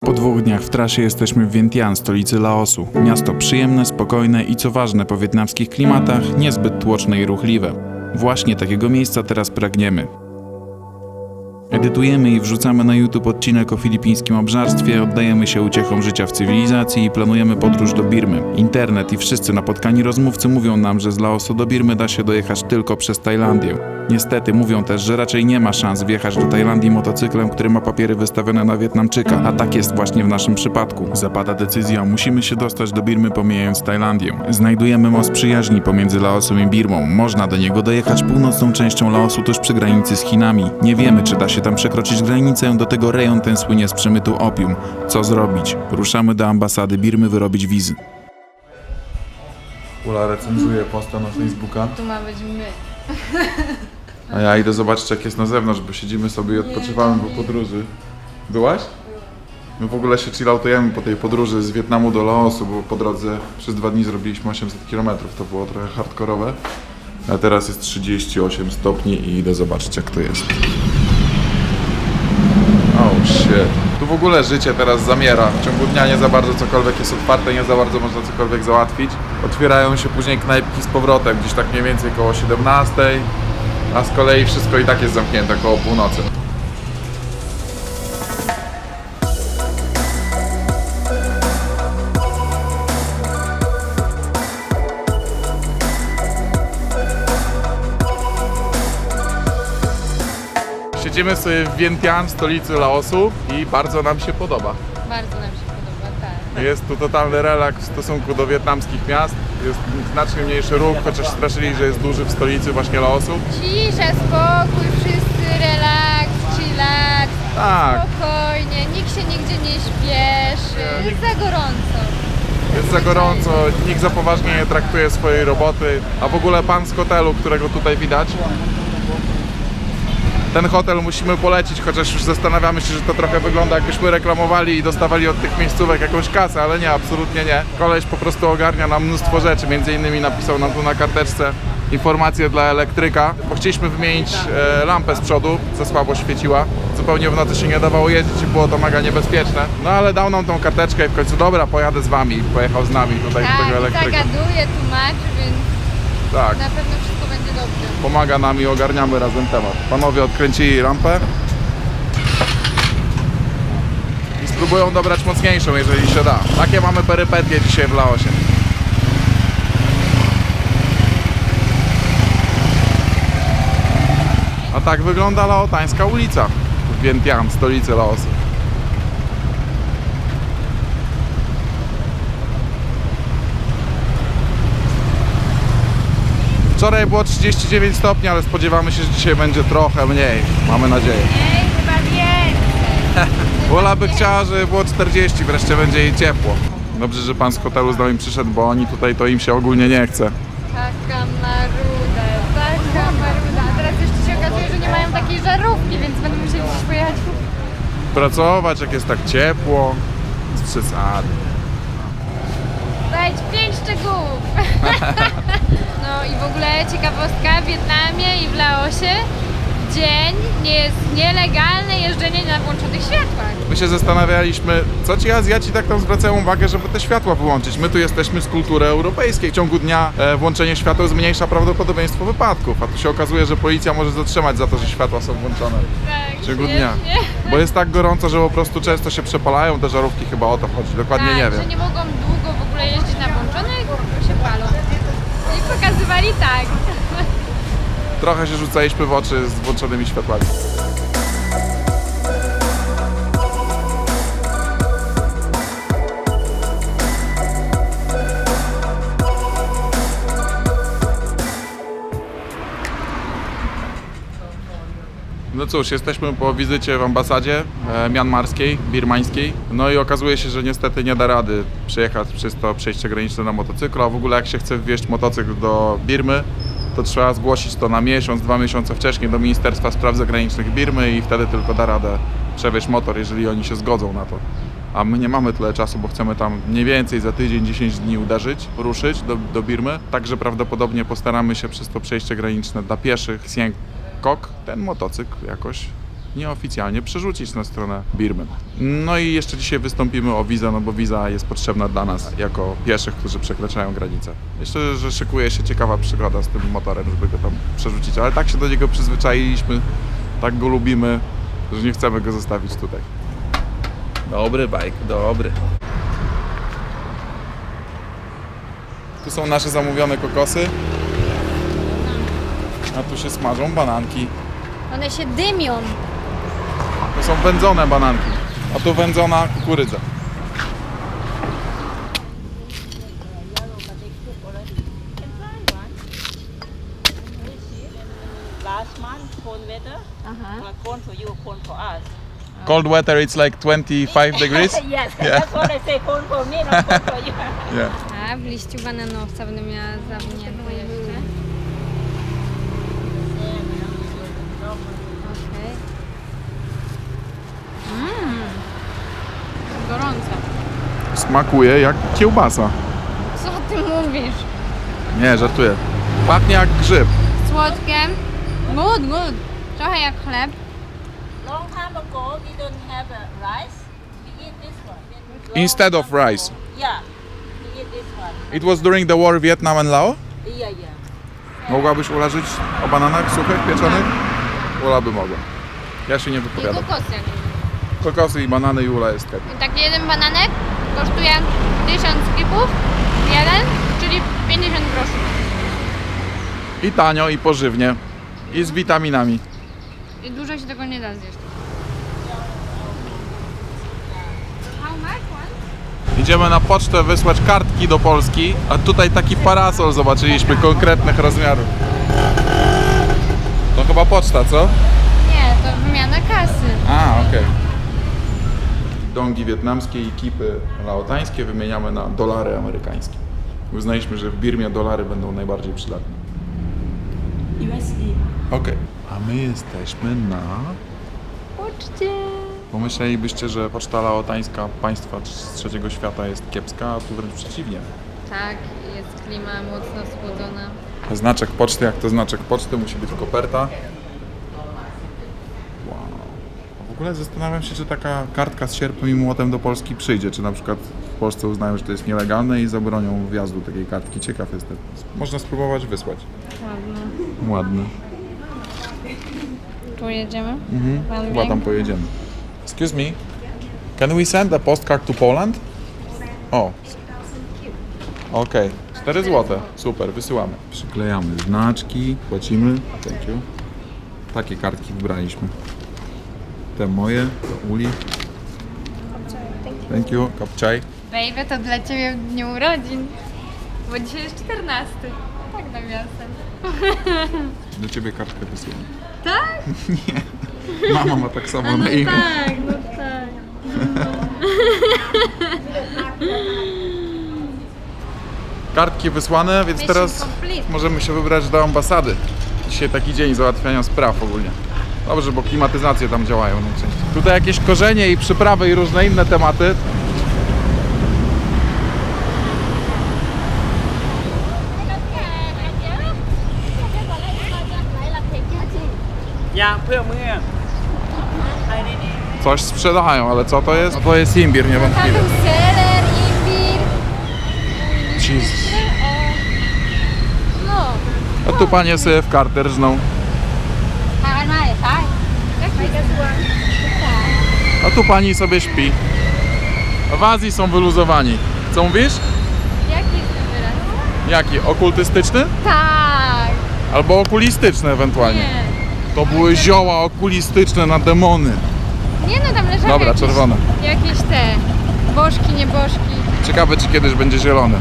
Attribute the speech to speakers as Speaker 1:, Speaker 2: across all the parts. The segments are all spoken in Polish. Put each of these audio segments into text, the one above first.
Speaker 1: Po 2 dniach w trasie jesteśmy w Vientiane, stolicy Laosu. Miasto przyjemne, spokojne i co ważne po wietnamskich klimatach, niezbyt tłoczne i ruchliwe. Właśnie takiego miejsca teraz pragniemy. Edytujemy i wrzucamy na YouTube odcinek o filipińskim obżarstwie, oddajemy się uciechom życia w cywilizacji i planujemy podróż do Birmy. Internet i wszyscy napotkani rozmówcy mówią nam, że z Laosu do Birmy da się dojechać tylko przez Tajlandię. Niestety mówią też, że raczej nie ma szans wjechać do Tajlandii motocyklem, który ma papiery wystawione na Wietnamczyka, a tak jest właśnie w naszym przypadku. Zapada decyzja, musimy się dostać do Birmy pomijając Tajlandię. Znajdujemy most przyjaźni pomiędzy Laosem i Birmą. Można do niego dojechać północną częścią Laosu tuż przy granicy z Chinami. Nie wiemy, czy da się tam przekroczyć granicę, do tego rejon ten słynie z przemytu opium. Co zrobić? Ruszamy do ambasady Birmy wyrobić wizy. Ula recenzuje posta na Facebooka.
Speaker 2: Tu ma być my.
Speaker 1: A ja idę zobaczyć, jak jest na zewnątrz, bo siedzimy sobie i odpoczywamy po podróży. Byłaś? My w ogóle się chilloutujemy po tej podróży z Wietnamu do Laosu, bo po drodze przez 2 dni zrobiliśmy 800 km, to było trochę hardkorowe. A teraz jest 38 stopni i idę zobaczyć, jak to jest. Oh shit. Tu w ogóle życie teraz zamiera. W ciągu dnia nie za bardzo cokolwiek jest otwarte, nie za bardzo można cokolwiek załatwić. Otwierają się później knajpki z powrotem, gdzieś tak mniej więcej koło 17. A z kolei wszystko i tak jest zamknięte koło północy. Siedzimy sobie w Vientiane, stolicy Laosu i bardzo nam się podoba.
Speaker 2: Bardzo nam się podoba, tak.
Speaker 1: Jest tu totalny relaks w stosunku do wietnamskich miast. Jest znacznie mniejszy ruch, chociaż straszyli, że jest duży w stolicy właśnie Laosu.
Speaker 2: Cisza, spokój, wszyscy relaks, chillax,
Speaker 1: Tak.
Speaker 2: spokojnie, nikt się nigdzie nie śpieszy, jest za gorąco.
Speaker 1: Jest za gorąco, nikt za poważnie nie traktuje swojej roboty. A w ogóle pan z hotelu, którego tutaj widać, ten hotel musimy polecić, chociaż już zastanawiamy się, że to trochę wygląda, jakbyśmy reklamowali i dostawali od tych miejscówek jakąś kasę, ale nie, absolutnie nie. Koleś po prostu ogarnia nam mnóstwo rzeczy, między innymi napisał nam tu na karteczce informacje dla elektryka, bo chcieliśmy wymienić lampę z przodu, za słabo świeciła. Zupełnie w nocy się nie dawało jeździć i było to mega niebezpieczne. No ale dał nam tą karteczkę i w końcu dobra, pojadę z wami. Pojechał z nami tutaj do tego
Speaker 2: Tak,
Speaker 1: elektryka.
Speaker 2: zagaduje, tłumaczy, więc
Speaker 1: Tak.
Speaker 2: na pewno wszystko będzie dobrze.
Speaker 1: Pomaga nam i ogarniamy razem temat. Panowie odkręcili rampę i spróbują dobrać mocniejszą, jeżeli się da. Takie mamy perypetie dzisiaj w Laosie. A tak wygląda laotańska ulica w Vientiane, stolicy Laosu. Wczoraj było 39 stopni, ale spodziewamy się, że dzisiaj będzie trochę mniej. Mamy nadzieję.
Speaker 2: Ej, chyba więcej.
Speaker 1: Wola by chciała, żeby było 40, wreszcie będzie jej ciepło. Dobrze, że pan z hotelu z nami przyszedł, bo oni tutaj to im się ogólnie nie chce.
Speaker 2: Taka maruda, taka maruda. A teraz jeszcze się okazuje, że nie mają takiej żarówki, więc będą musieli gdzieś pojechać.
Speaker 1: Pracować, jak jest tak ciepło, z przesady.
Speaker 2: Dać 5 szczegółów. No i w ogóle ciekawostka, w Wietnamie i w Laosie w dzień nie jest nielegalne jeżdżenie na włączonych światłach.
Speaker 1: My się zastanawialiśmy, co ci Azjaci tak tam zwracają uwagę, żeby te światła wyłączyć. My tu jesteśmy z kultury europejskiej. W ciągu dnia włączenie świateł zmniejsza prawdopodobieństwo wypadków, a tu się okazuje, że policja może zatrzymać za to, że światła są włączone
Speaker 2: Tak,
Speaker 1: w ciągu dnia.
Speaker 2: świetnie.
Speaker 1: Bo jest tak gorąco, że po prostu często się przepalają te żarówki, chyba o to chodzi. Dokładnie
Speaker 2: Tak,
Speaker 1: nie
Speaker 2: że
Speaker 1: wiem.
Speaker 2: nie mogą długo w ogóle jeździć na włączonych, bo się palą. I pokazywali tak.
Speaker 1: Trochę się rzucaliśmy w oczy z włączonymi światłami. No cóż, jesteśmy po wizycie w ambasadzie mianmarskiej, birmańskiej. No i okazuje się, że niestety nie da rady przejechać przez to przejście graniczne na motocyklu, a w ogóle jak się chce wwieźć motocykl do Birmy, to trzeba zgłosić to na miesiąc, 2 miesiące wcześniej do Ministerstwa Spraw Zagranicznych Birmy i wtedy tylko da radę przewieźć motor, jeżeli oni się zgodzą na to. A my nie mamy tyle czasu, bo chcemy tam mniej więcej za tydzień, 10 dni ruszyć do Birmy. Także prawdopodobnie postaramy się przez to przejście graniczne dla pieszych Sieng Kok ten motocykl jakoś nieoficjalnie przerzucić na stronę Birmy. No i jeszcze dzisiaj wystąpimy o wizę, no bo wiza jest potrzebna dla nas jako pieszych, którzy przekraczają granicę. Myślę, że szykuje się ciekawa przygoda z tym motorem, żeby go tam przerzucić, ale tak się do niego przyzwyczailiśmy, tak go lubimy, że nie chcemy go zostawić tutaj. Dobry bajk, dobry. Tu są nasze zamówione kokosy, a tu się smażą bananki.
Speaker 2: One się dymią.
Speaker 1: To są wędzone bananki, a tu wędzona kukurydza.
Speaker 3: Last month, cold weather.
Speaker 2: Aha.
Speaker 3: Cold for you, cold for us.
Speaker 1: Cold weather, it's like 25 degrees?
Speaker 3: Yes,
Speaker 1: Yeah.
Speaker 3: that's what I say. Cold for me, not cold for you.
Speaker 1: Yeah.
Speaker 2: A w liściu bananowca będę miała zawinięte jeszcze. Okej. Gorące.
Speaker 1: Smakuje jak kiełbasa.
Speaker 2: Co ty mówisz?
Speaker 1: Nie, żartuję. Pachnie jak grzyb.
Speaker 2: Słodkie. Good, good. Trochę jak chleb.
Speaker 3: Long time ago, we don't have rice. We eat this one. Long
Speaker 1: Instead of
Speaker 3: time ago.
Speaker 1: rice.
Speaker 3: Yeah, we eat this one.
Speaker 1: It was during the war Vietnam and Laos?
Speaker 3: Yeah, yeah.
Speaker 1: Mogłabyś uleżyć o bananach suchych, pieczonych? Ula by mogła. Ja się nie
Speaker 2: I
Speaker 1: wypowiadam.
Speaker 2: kokosy.
Speaker 1: Kokosy i banany i Ula jest happy.
Speaker 2: I taki jeden bananek kosztuje 1000 kipów. Jeden, czyli 50 groszy.
Speaker 1: I tanio, i pożywnie. I z witaminami.
Speaker 2: I dużo się tego nie da zjeść. How much one?
Speaker 1: Idziemy na pocztę wysłać kartki do Polski, a tutaj taki parasol zobaczyliśmy konkretnych rozmiarów. To chyba poczta, co?
Speaker 2: Nie, to wymiana kasy.
Speaker 1: A, okej. Dongi wietnamskie i kipy laotańskie wymieniamy na dolary amerykańskie. Uznaliśmy, że w Birmie dolary będą najbardziej przydatne.
Speaker 3: USD.
Speaker 1: Okej. A my jesteśmy na...
Speaker 2: Poczcie.
Speaker 1: Pomyślelibyście, że poczta laotańska państwa z trzeciego świata jest kiepska, a tu wręcz przeciwnie.
Speaker 2: Tak, jest klima mocno schłodzona.
Speaker 1: Znaczek poczty, jak to znaczek poczty, musi być koperta. Wow. A w ogóle zastanawiam się, czy taka kartka z sierpem i młotem do Polski przyjdzie, czy na przykład w Polsce uznają, że to jest nielegalne i zabronią wjazdu takiej kartki. Ciekaw jestem. Można spróbować wysłać.
Speaker 2: Ładno.
Speaker 1: Ładne.
Speaker 2: Tu jedziemy?
Speaker 1: Chyba tam pojedziemy. Excuse me, can we send a postcard to Poland? O. Okej. 4 złote. Super, wysyłamy. Przyklejamy znaczki, płacimy. Thank you. Takie kartki wybraliśmy. Te moje, to Uli. Thank you. Kapczaj.
Speaker 2: Baby, to dla Ciebie w dniu urodzin. Bo dzisiaj jest 14. Tak nawiasem.
Speaker 1: Do ciebie kartkę wysyłam.
Speaker 2: Tak?
Speaker 1: Nie. Mama ma tak samo
Speaker 2: No
Speaker 1: na imię.
Speaker 2: tak, no tak.
Speaker 1: Kartki wysłane, więc
Speaker 2: Mission
Speaker 1: teraz
Speaker 2: complete.
Speaker 1: możemy się wybrać do ambasady. Dzisiaj taki dzień załatwiania spraw ogólnie. Dobrze, bo klimatyzacje tam działają najczęściej. Tutaj jakieś korzenie i przyprawy i różne inne tematy.
Speaker 3: Yeah, เพื่อเมื่อไอ้นี่
Speaker 1: Coś sprzedają, ale co to jest? No to jest imbir, niewątpliwie.
Speaker 2: Seler, imbir.
Speaker 1: Jezus.
Speaker 2: No.
Speaker 1: A tu panie sobie w kartę rżną.
Speaker 3: ทานไหมใช่
Speaker 2: Jakไปกระทรวง
Speaker 1: A tu pani sobie śpi. W Azji są wyluzowani. Co mówisz?
Speaker 2: Jaki jest ten wyraz?
Speaker 1: Jaki? Okultystyczny?
Speaker 2: Tak.
Speaker 1: Albo okulistyczny ewentualnie.
Speaker 2: Nie.
Speaker 1: To były zioła okulistyczne na demony.
Speaker 2: Nie no, tam leżały
Speaker 1: Dobra,
Speaker 2: jakieś,
Speaker 1: czerwone.
Speaker 2: jakieś te bożki, niebożki.
Speaker 1: Ciekawe, czy kiedyś będzie zielony.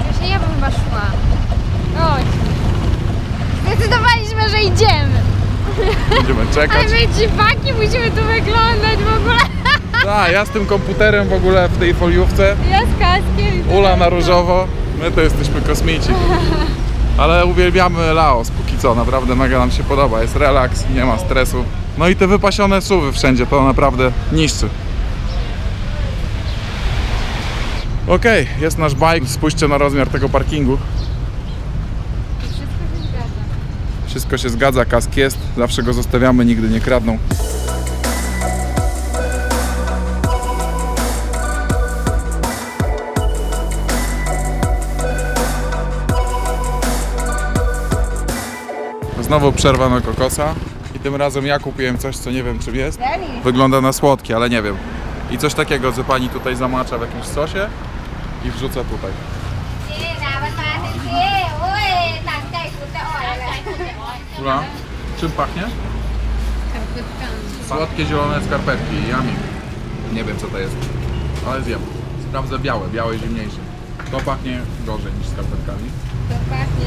Speaker 2: Właśnie ja bym chyba szła. Chodź. Zdecydowaliśmy, że idziemy.
Speaker 1: Będziemy
Speaker 2: Ale
Speaker 1: czekać.
Speaker 2: my dziwaki musimy tu wyglądać w ogóle.
Speaker 1: Tak, ja z tym komputerem w ogóle w tej foliówce.
Speaker 2: Ja z kaskiem.
Speaker 1: Ula na różowo. My to jesteśmy kosmici. Ale uwielbiamy Laos póki co, naprawdę mega nam się podoba. Jest relaks, nie ma stresu. No i te wypasione suwy wszędzie, to naprawdę niszczy. Okej, jest nasz bike. Spójrzcie na rozmiar tego parkingu.
Speaker 2: Wszystko się zgadza.
Speaker 1: Wszystko się zgadza, kask jest, zawsze go zostawiamy, nigdy nie kradną. Znowu przerwa na kokosa i tym razem ja kupiłem coś, co nie wiem czym jest. Wygląda na słodkie, ale nie wiem. I coś takiego, że pani tutaj zamacza w jakimś sosie i wrzuca tutaj. Która? Czym pachnie? Słodkie zielone skarpetki, yummy. Nie wiem co to jest, ale zjem. Sprawdzę białe, białe zimniejsze. To pachnie gorzej niż skarpetkami.
Speaker 2: To pachnie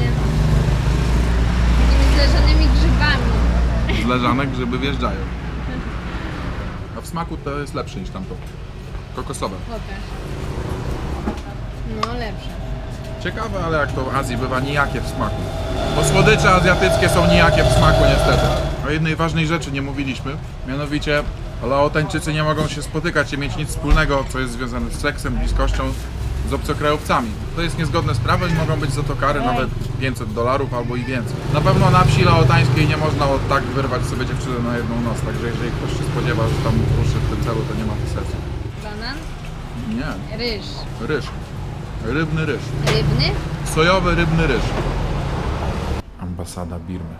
Speaker 2: takimi zleżonymi grzybami.
Speaker 1: Zleżane grzyby wjeżdżają. A w smaku to jest lepsze niż tamto. Kokosowe.
Speaker 2: Pokaż. No lepsze.
Speaker 1: Ciekawe, ale jak to w Azji bywa nijakie w smaku. Bo słodycze azjatyckie są nijakie w smaku niestety. O jednej ważnej rzeczy nie mówiliśmy, mianowicie Laotańczycy nie mogą się spotykać i mieć nic wspólnego, co jest związane z seksem, bliskością z obcokrajowcami. To jest niezgodne z prawem i mogą być za to kary nawet $500 albo i więcej. Na pewno na wsi laotańskiej nie można od tak wyrwać sobie dziewczynę na jedną noc, także jeżeli ktoś się spodziewa, że tam ruszy w tym celu, to nie ma to sensu.
Speaker 2: Banan?
Speaker 1: Nie,
Speaker 2: Ryż.
Speaker 1: ryż. Rybny ryż.
Speaker 2: Rybny?
Speaker 1: Sojowy rybny ryż. Ambasada Birmy.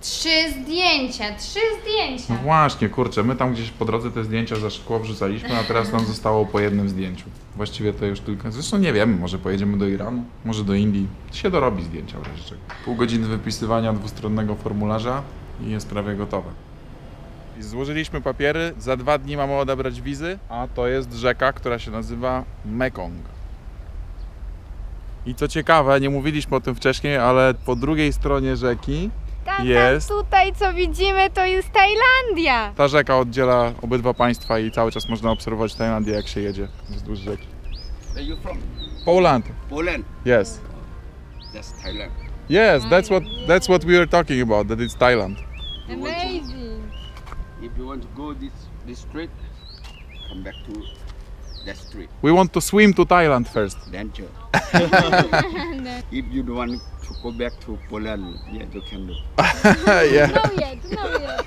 Speaker 2: 3 zdjęcia, 3 zdjęcia.
Speaker 1: No właśnie, kurczę, my tam gdzieś po drodze te zdjęcia za szkło wrzucaliśmy, a teraz nam zostało po jednym zdjęciu. Właściwie to już tylko, zresztą nie wiemy, może pojedziemy do Iranu, może do Indii. Się dorobi zdjęcia w razie czego. Pół godziny wypisywania dwustronnego formularza i jest prawie gotowe. I złożyliśmy papiery, za 2 dni mamy odebrać wizy, a to jest rzeka, która się nazywa Mekong. I co ciekawe, nie mówiliśmy o tym wcześniej, ale po drugiej stronie rzeki jest...
Speaker 2: Tutaj co widzimy to jest Tajlandia.
Speaker 1: Ta rzeka oddziela obydwa państwa i cały czas można obserwować Tajlandię, jak się jedzie wzdłuż rzeki.
Speaker 4: Where you from?
Speaker 1: Poland.
Speaker 4: Poland.
Speaker 1: Yes.
Speaker 4: That's Thailand.
Speaker 1: Yes, that's what we were talking about, that it's Thailand.
Speaker 2: Amazing.
Speaker 4: If you want to go this street, come back to that street.
Speaker 1: We want to swim to Thailand first.
Speaker 4: Danger. If you don't want to go back to Poland, yeah, you can do.
Speaker 1: Yeah.
Speaker 2: No yet, no yet.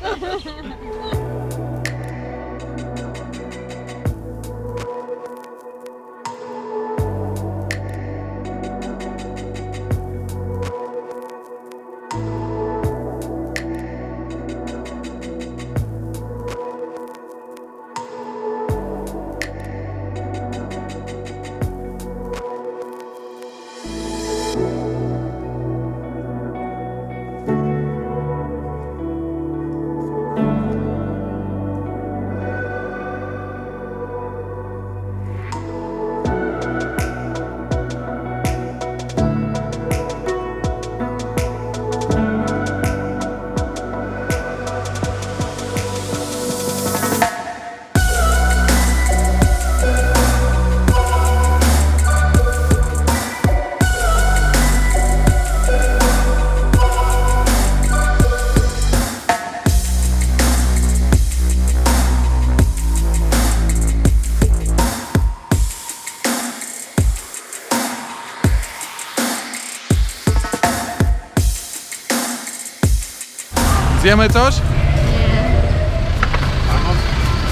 Speaker 1: Zjemy coś?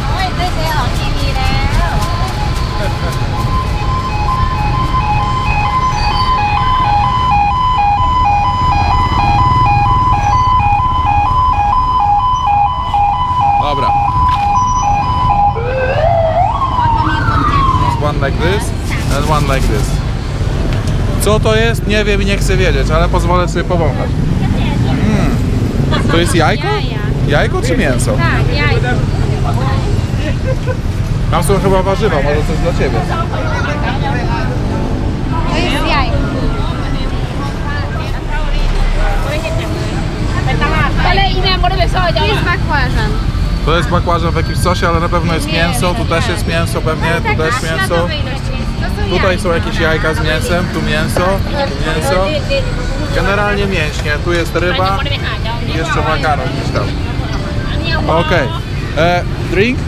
Speaker 3: โอ้ยได้เจอออกทีวีแล้ว
Speaker 1: Dobra. One like this and one like this. Co to jest? Nie wiem i nie chcę wiedzieć, ale pozwolę sobie powąchać. To jest jajko?
Speaker 2: Jaja.
Speaker 1: Jajko czy mięso?
Speaker 2: Tak, jajko.
Speaker 1: Tam są chyba warzywa, może coś dla ciebie.
Speaker 2: To jest jajko.
Speaker 3: ตอนแรกอีแม่ไม่ได้ไปซอย
Speaker 2: To
Speaker 3: เจ้า
Speaker 2: jest bakłażan.
Speaker 1: To jest bakłażan w jakimś sosie, ale na pewno jest mięso, tu też jest mięso pewnie, tu też mięso.
Speaker 2: śladowe ilości. To są
Speaker 1: Tutaj
Speaker 2: jajka.
Speaker 1: są jakieś jajka z mięsem, tu mięso, tu mięso. Generalnie mięśnie, tu jest ryba
Speaker 3: ไม่ได้ไปหาเจ้า
Speaker 1: i jeszcze makaron gdzieś tam.
Speaker 3: อันนี้เอา
Speaker 1: Okay. Drink?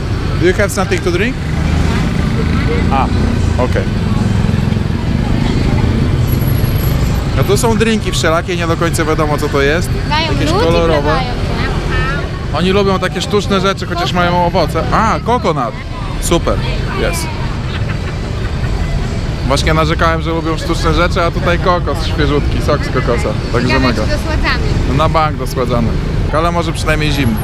Speaker 1: Do you have something to drink? Okay. A tu są drinki wszelakie, nie do końca wiadomo co to jest.
Speaker 2: Dają
Speaker 1: Jakieś
Speaker 2: lód i
Speaker 1: kolorowe.
Speaker 2: wlewają.
Speaker 1: Oni lubią takie sztuczne rzeczy, chociaż mają owoce. A, kokonat. Super, jest. Właśnie narzekałem, że lubią sztuczne rzeczy, a tutaj kokos świeżutki, sok z kokosa. Także
Speaker 2: Ciekawe,
Speaker 1: mega.
Speaker 2: czy dosładzamy.
Speaker 1: No na bank dosładzany. Ale może przynajmniej zimny.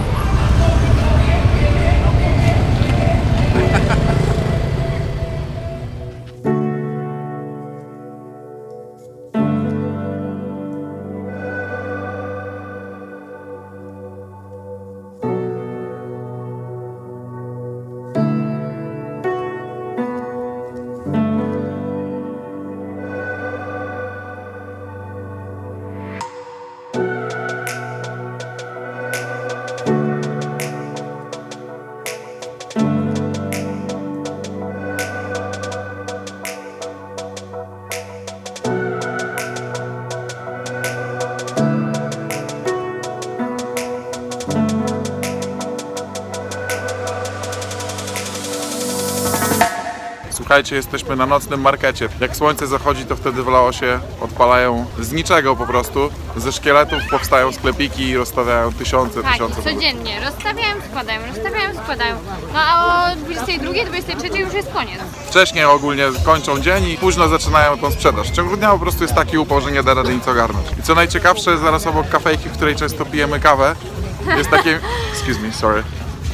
Speaker 1: Słuchajcie, jesteśmy na nocnym markecie. Jak słońce zachodzi, to wtedy w Laosie odpalają z niczego po prostu. Ze szkieletów powstają sklepiki i rozstawiają tysiące
Speaker 2: Tak,
Speaker 1: produktów.
Speaker 2: codziennie. Rozstawiają, składają. No a o 22, 23 już jest koniec.
Speaker 1: Wcześniej ogólnie kończą dzień i późno zaczynają tą sprzedaż. W ciągu dnia po prostu jest taki upał, że nie da rady nic ogarnąć. I co najciekawsze, zaraz obok kafejki, w której często pijemy kawę, jest takie... Excuse me, sorry.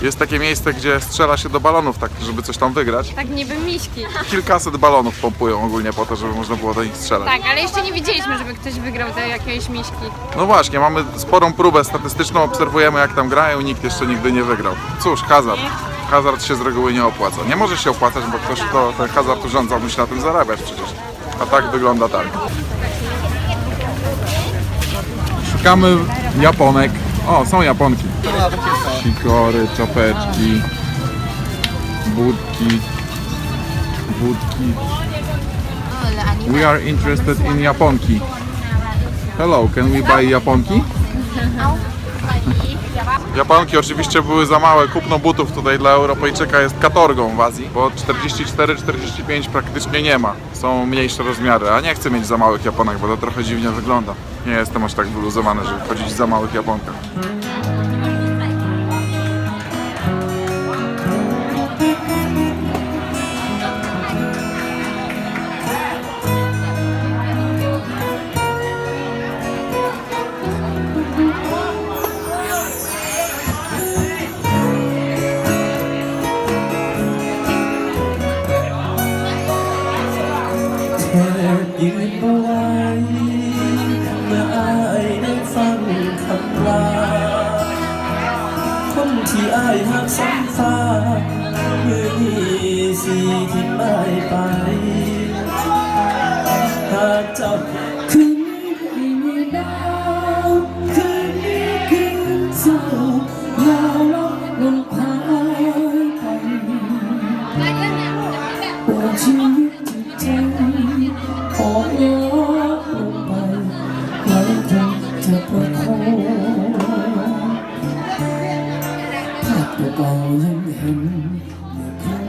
Speaker 1: Jest takie miejsce, gdzie strzela się do balonów, tak, żeby coś tam wygrać.
Speaker 2: Tak niby miśki.
Speaker 1: Kilkaset balonów pompują ogólnie po to, żeby można było do nich strzelać.
Speaker 2: Tak, ale jeszcze nie widzieliśmy, żeby ktoś wygrał do jakiejś miśki.
Speaker 1: No właśnie, mamy sporą próbę statystyczną, obserwujemy jak tam grają, nikt jeszcze nigdy nie wygrał. Cóż, hazard. Hazard się z reguły nie opłaca. Nie może się opłacać, bo ktoś, kto ten hazard urządza, musi na tym zarabiać przecież. A tak wygląda tak. Szukamy Japonek. O, są Japonki. Sikory, czapeczki, budki. We are interested in Japonki. Hello, can we buy Japonki? Japonki oczywiście były za małe. Kupno butów tutaj dla Europejczyka jest katorgą w Azji, bo 44-45 praktycznie nie ma. Są mniejsze rozmiary, a nie chcę mieć za małych Japonek, bo to trochę dziwnie wygląda. Nie jestem aż tak wyluzowany, żeby chodzić w za małych Japonkach.
Speaker 5: ยืนเอาไว้เมื่ออายได้ฟังคำลาคนที่อายหักสำฟ้าเมื่อนี้สิที่ไม่ไปหากเจ้าคืนนี้มีดาวคืนนี้คืนเจ้าลาวล็อกลงพายไปว่าชีวิตจิตใจขอลดลงไปหลายคนจะประคองภาพเก่าๆยังเห็นเมื่อคืน